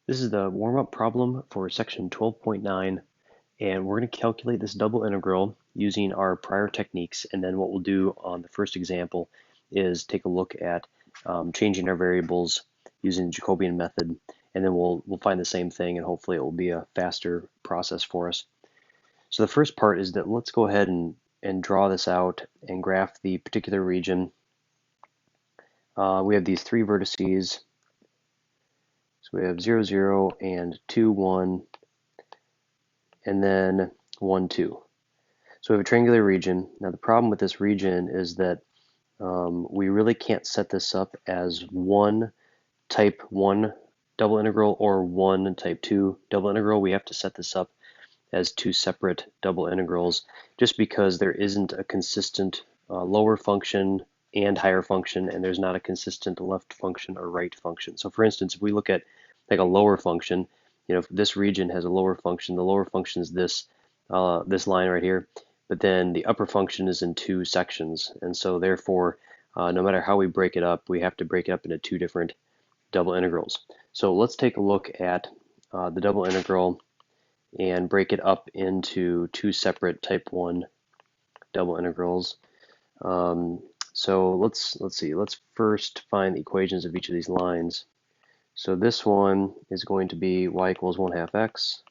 This is the warm-up problem for section 12.9, and we're going to calculate this double integral using our prior techniques, and then what we'll do on the first example is take a look at changing our variables using the Jacobian method, and then we'll find the same thing, and hopefully it will be a faster process for us. So the first part is that let's go ahead and draw this out and graph the particular region. We have these three vertices. So we have 0, 0, and 2, 1, and then 1, 2. So we have a triangular region. Now the problem with this region is that we really can't set this up as one type 1 double integral or one type 2 double integral. We have to set this up as two separate double integrals just because there isn't a consistent lower function and higher function, and there's not a consistent left function or right function. So for instance, if we look at like a lower function, if this region has a lower function, the lower function is this line right here, but then the upper function is in two sections, and so therefore no matter how we break it up, we have to break it up into two different double integrals. So let's take a look at the double integral and break it up into two separate type 1 double integrals. So let's see. Let's first find the equations of each of these lines. So this one is going to be y equals 1/2 x,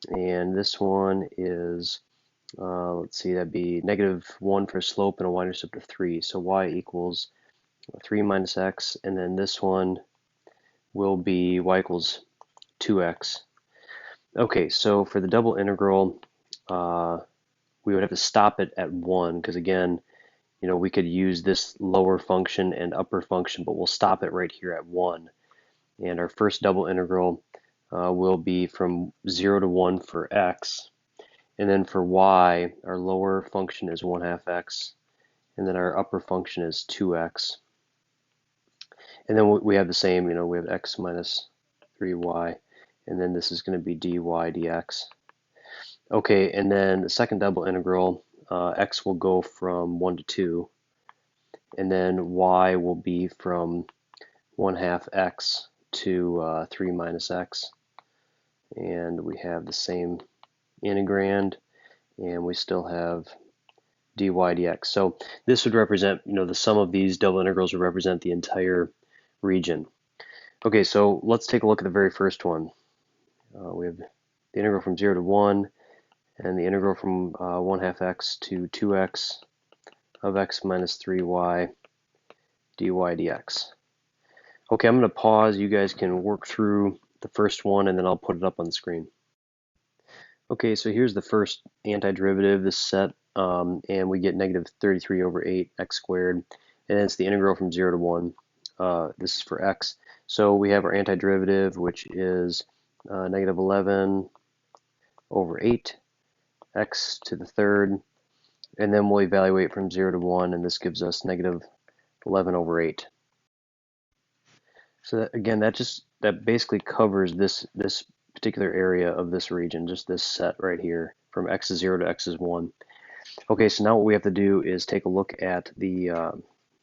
and this one is, let's see, that'd be -1 for slope and a y-intercept of 3. So y equals 3 minus x, and then this one will be y equals 2x. Okay, so for the double integral, we would have to stop it at 1 because again, we could use this lower function and upper function, but we'll stop it right here at 1. And our first double integral will be from 0 to 1 for x. And then for y, our lower function is 1/2 x, and then our upper function is 2x. And then we have the same, we have x minus 3y, and then this is going to be dy dx. Okay, and then the second double integral, x will go from 1 to 2, and then y will be from 1/2 x to 3 minus x. And we have the same integrand, and we still have dy dx. So this would represent, the sum of these double integrals would represent the entire region. Okay, so let's take a look at the very first one. We have the integral from 0 to 1, and the integral from 1/2 x to 2x of x minus 3y dy dx. Okay, I'm going to pause. You guys can work through the first one, and then I'll put it up on the screen. Okay, so here's the first antiderivative, this set, and we get -33/8 x squared, and it's the integral from 0 to 1. This is for x. So we have our antiderivative, which is -11/8 x to the third, and then we'll evaluate from 0 to 1, and this gives us -11/8. So that, again, that basically covers this particular area of this region, just this set right here, from x is 0 to x is 1. Okay, so now what we have to do is take a look at the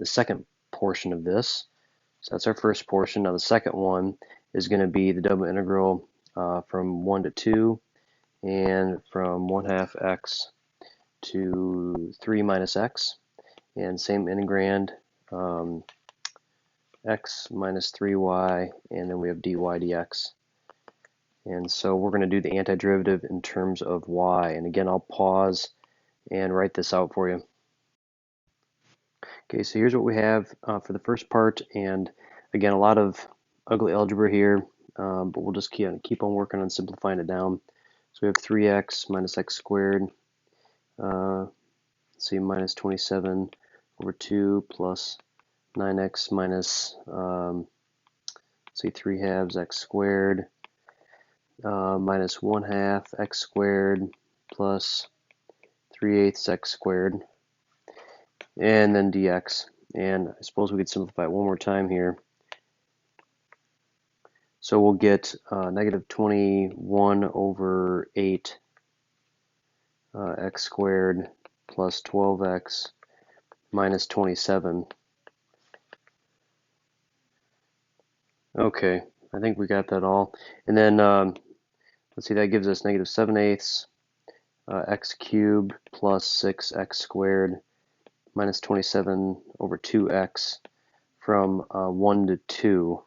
second portion of this. So that's our first portion. Now the second one is going to be the double integral from 1 to 2, and from 1/2 x to 3 minus x, and same integrand, x minus 3y, and then we have dy dx. And so we're going to do the antiderivative in terms of y. And again, I'll pause and write this out for you. Okay, so here's what we have for the first part, and again, a lot of ugly algebra here, but we'll just keep on working on simplifying it down. So we have 3x minus x squared, let's see, minus 27/2 plus 9x minus, let's see, 3/2 x squared, minus 1/2 x squared plus 3/8 x squared, and then dx. And I suppose we could simplify it one more time here. So we'll get -21/8 x squared plus 12x minus 27. Okay, I think we got that all. And then let's see, that gives us negative 7/8 x cubed plus 6x squared minus 27 over 2x from 1 to 2.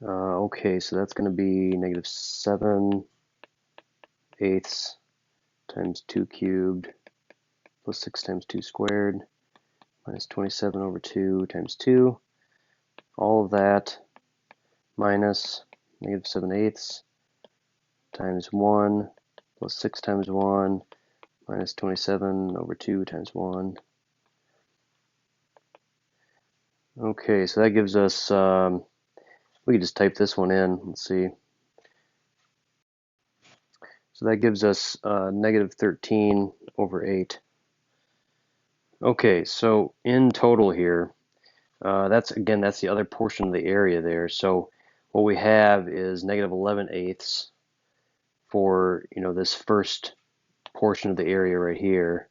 Okay, so that's going to be negative 7/8 times 2 cubed plus 6 times 2 squared minus 27 over 2 times 2. All of that minus negative 7/8 times 1 plus 6 times 1 minus 27 over 2 times 1. Okay, so that gives us, we can just type this one in. Let's see. So that gives us negative 13 over 8. Okay, so in total here, that's the other portion of the area there. So what we have is negative 11/8 for this first portion of the area right here,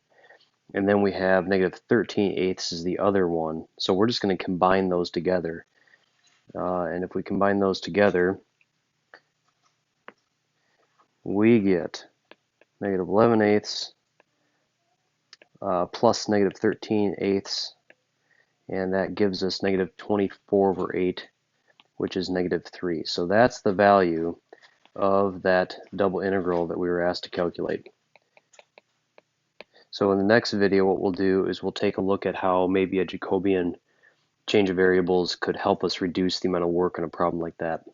and then we have negative 13/8 is the other one. So we're just going to combine those together, and if we combine those together, we get negative 11/8 plus negative 13/8, and that gives us negative 24 over 8, which is negative 3. So that's the value of that double integral that we were asked to calculate. So in the next video, what we'll do is we'll take a look at how maybe a Jacobian change of variables could help us reduce the amount of work on a problem like that.